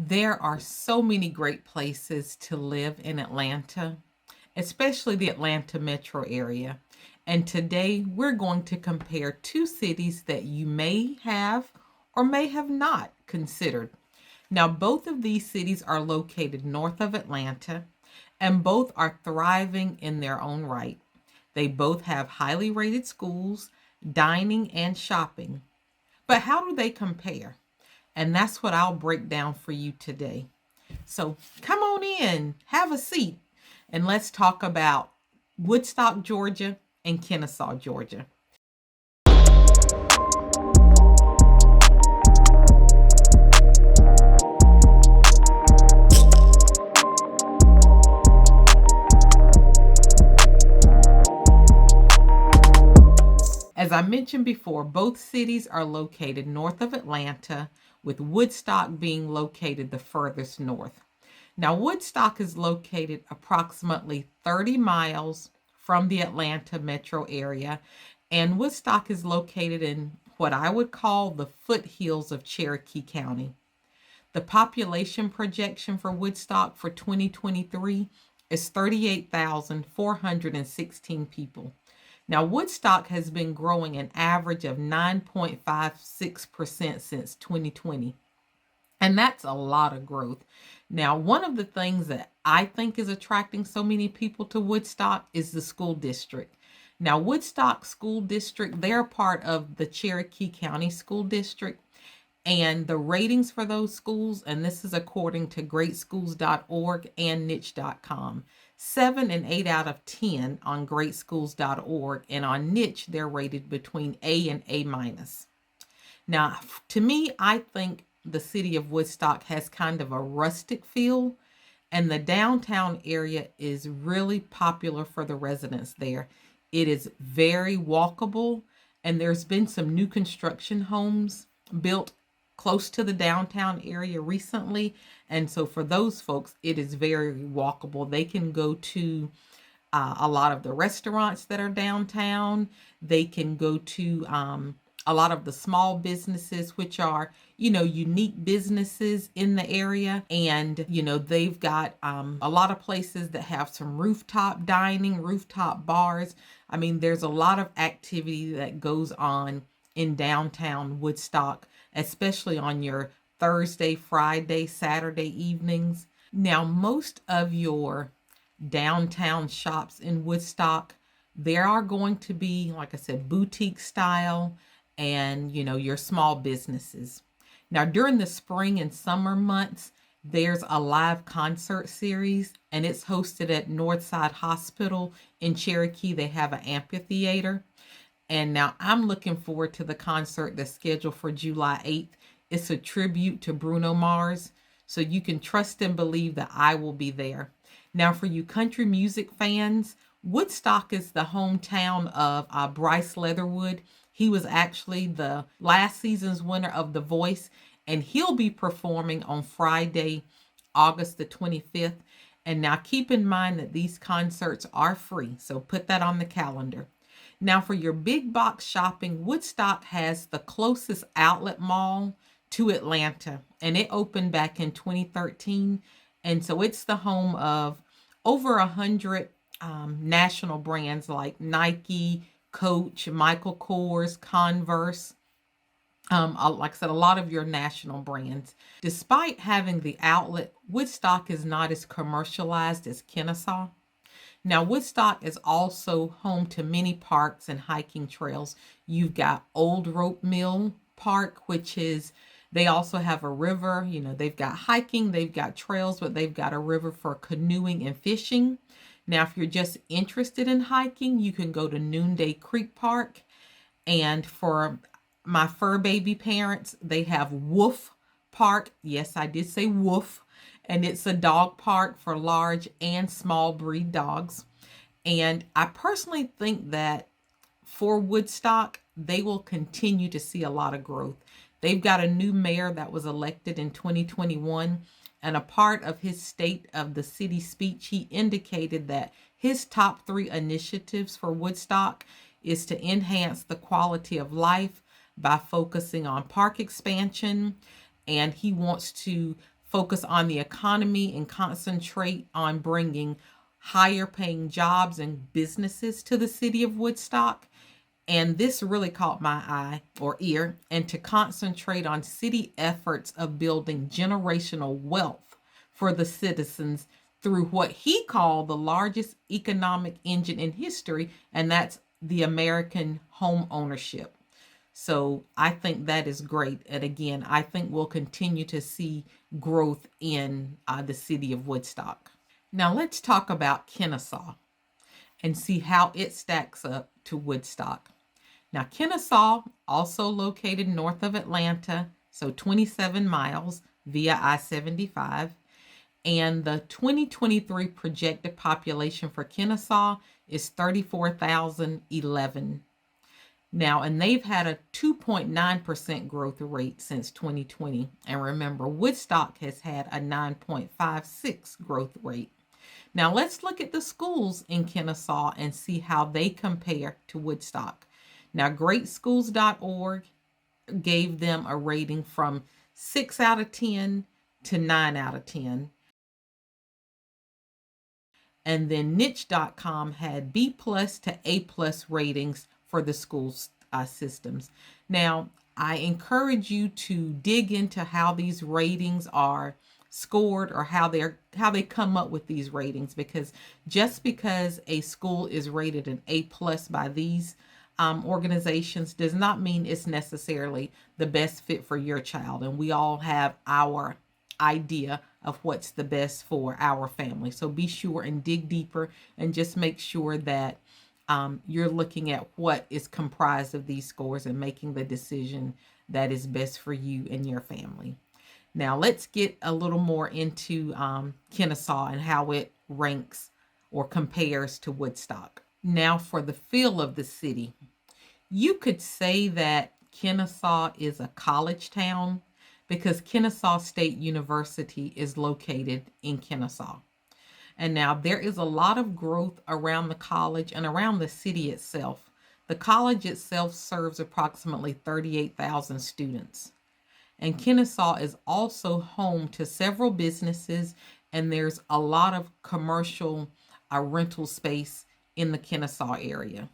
There are so many great places to live in Atlanta, especially the Atlanta metro area. And today we're going to compare two cities that you may have or may have not considered. Now, both of these cities are located north of Atlanta, and both are thriving in their own right. They both have highly rated schools, dining, and shopping. But how do they compare? And that's what I'll break down for you today. So come on in, have a seat, and let's talk about Woodstock, Georgia, and Kennesaw, Georgia. As I mentioned before, both cities are located north of Atlanta, with Woodstock being located the furthest north. Now, Woodstock is located approximately 30 miles from the Atlanta metro area, and Woodstock is located in what I would call the foothills of Cherokee County. The population projection for Woodstock for 2023 is 38,416 people. Now, Woodstock has been growing an average of 9.56% since 2020. And that's a lot of growth. Now, one of the things that I think is attracting so many people to Woodstock is the school district. Now, Woodstock School District, they're part of the Cherokee County School District. And the ratings for those schools, and this is according to greatschools.org and niche.com, 7 and 8 out of 10 on greatschools.org, and on niche they're rated between A and A minus. Now, to me, I think the city of Woodstock has kind of a rustic feel, and the downtown area is really popular for the residents there. It is very walkable, and there's been some new construction homes built close to the downtown area recently. And so for those folks, it is very walkable. They can go to a lot of the restaurants that are downtown. They can go to a lot of the small businesses, which are, unique businesses in the area. And, they've got a lot of places that have some rooftop dining, rooftop bars. I mean, there's a lot of activity that goes on in downtown Woodstock, especially on your Thursday, Friday, Saturday evenings. Now, most of your downtown shops in Woodstock, there are going to be, like I said, boutique style and, your small businesses. Now, during the spring and summer months, there's a live concert series, and it's hosted at Northside Hospital in Cherokee. They have an amphitheater. And now I'm looking forward to the concert that's scheduled for July 8th. It's a tribute to Bruno Mars. So you can trust and believe that I will be there. Now, for you country music fans, Woodstock is the hometown of Bryce Leatherwood. He was actually the last season's winner of The Voice, and he'll be performing on Friday, August the 25th. And now keep in mind that these concerts are free, so put that on the calendar. Now, for your big box shopping, Woodstock has the closest outlet mall to Atlanta, and it opened back in 2013. And so it's the home of over 100 national brands like Nike, Coach, Michael Kors, Converse. Like I said, a lot of your national brands. Despite having the outlet, Woodstock is not as commercialized as Kennesaw. Now, Woodstock is also home to many parks and hiking trails. You've got Old Rope Mill Park, they also have a river. They've got hiking, they've got trails, but they've got a river for canoeing and fishing. Now, if you're just interested in hiking, you can go to Noonday Creek Park. And for my fur baby parents, they have Wolf Park. Yes, I did say wolf. And it's a dog park for large and small breed dogs. And I personally think that for Woodstock, they will continue to see a lot of growth. They've got a new mayor that was elected in 2021. And a part of his State of the City speech, he indicated that his top 3 initiatives for Woodstock is to enhance the quality of life by focusing on park expansion. And he wants to focus on the economy and concentrate on bringing higher paying jobs and businesses to the city of Woodstock. And this really caught my eye or ear, and to concentrate on city efforts of building generational wealth for the citizens through what he called the largest economic engine in history, and that's the American home ownership. So I think that is great. And again, I think we'll continue to see growth in the city of Woodstock. Now let's talk about Kennesaw and see how it stacks up to Woodstock. Now, Kennesaw, also located north of Atlanta, so 27 miles via I-75. And the 2023 projected population for Kennesaw is 34,011. Now, and they've had a 2.9% growth rate since 2020. And remember, Woodstock has had a 9.56 growth rate. Now, let's look at the schools in Kennesaw and see how they compare to Woodstock. Now, greatschools.org gave them a rating from 6 out of 10 to 9 out of 10. And then niche.com had B plus to A plus ratings for the school systems. Now, I encourage you to dig into how these ratings are scored or how they come up with these ratings, because just because a school is rated an A plus by these organizations does not mean it's necessarily the best fit for your child. And we all have our idea of what's the best for our family. So be sure and dig deeper and just make sure that you're looking at what is comprised of these scores and making the decision that is best for you and your family. Now let's get a little more into Kennesaw and how it ranks or compares to Woodstock. Now for the feel of the city. You could say that Kennesaw is a college town because Kennesaw State University is located in Kennesaw. And now there is a lot of growth around the college and around the city itself. The college itself serves approximately 38,000 students. And Kennesaw is also home to several businesses, and there's a lot of commercial rental space in the Kennesaw area.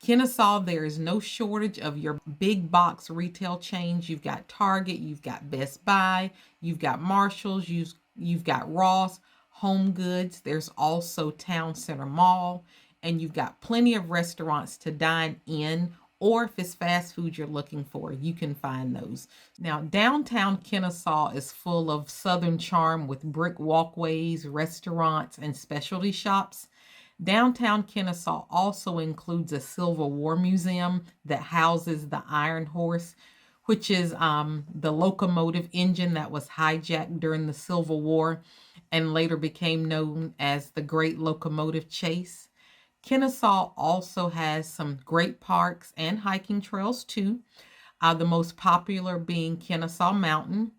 Kennesaw, there is no shortage of your big box retail chains. You've got Target, you've got Best Buy, you've got Marshalls, you've got Ross, Home Goods. There's also Town Center Mall, and you've got plenty of restaurants to dine in, or if it's fast food you're looking for, you can find those. Now, downtown Kennesaw is full of Southern charm with brick walkways, restaurants, and specialty shops. Downtown Kennesaw also includes a Civil War museum that houses the Iron Horse, which is the locomotive engine that was hijacked during the Civil War and later became known as the Great Locomotive Chase. Kennesaw also has some great parks and hiking trails too, the most popular being Kennesaw Mountain.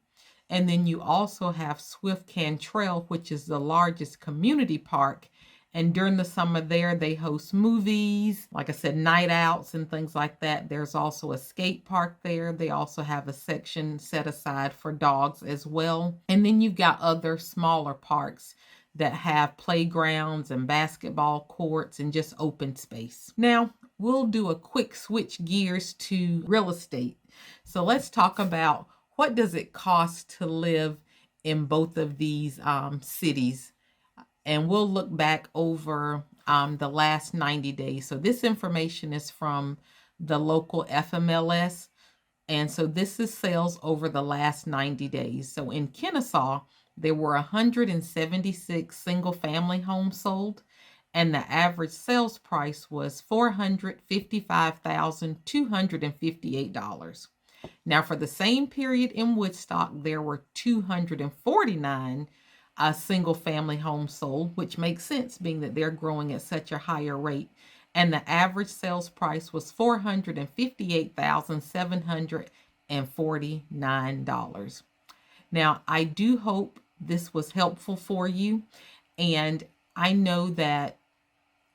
And then you also have Swift Cantrell, which is the largest community park. And during the summer there, they host movies, like I said, night outs and things like that. There's also a skate park there. They also have a section set aside for dogs as well. And then you've got other smaller parks that have playgrounds and basketball courts and just open space. Now, we'll do a quick switch gears to real estate. So let's talk about what does it cost to live in both of these cities. And we'll look back over the last 90 days. So this information is from the local FMLS. And so this is sales over the last 90 days. So in Kennesaw, there were 176 single family homes sold, and the average sales price was $455,258. Now for the same period in Woodstock, there were 249 single family homes sold, which makes sense being that they're growing at such a higher rate. And the average sales price was $458,749. Now, I do hope this was helpful for you. And I know that,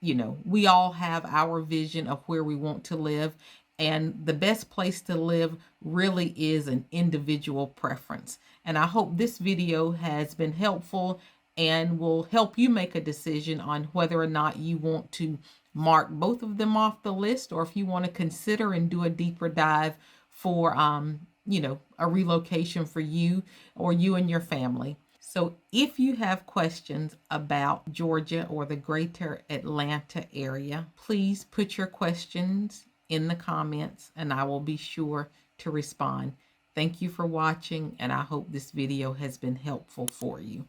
we all have our vision of where we want to live. And the best place to live really is an individual preference. And I hope this video has been helpful and will help you make a decision on whether or not you want to mark both of them off the list, or if you want to consider and do a deeper dive for, a relocation for you or you and your family. So if you have questions about Georgia or the greater Atlanta area, please put your questions in the comments and I will be sure to respond. Thank you for watching, and I hope this video has been helpful for you.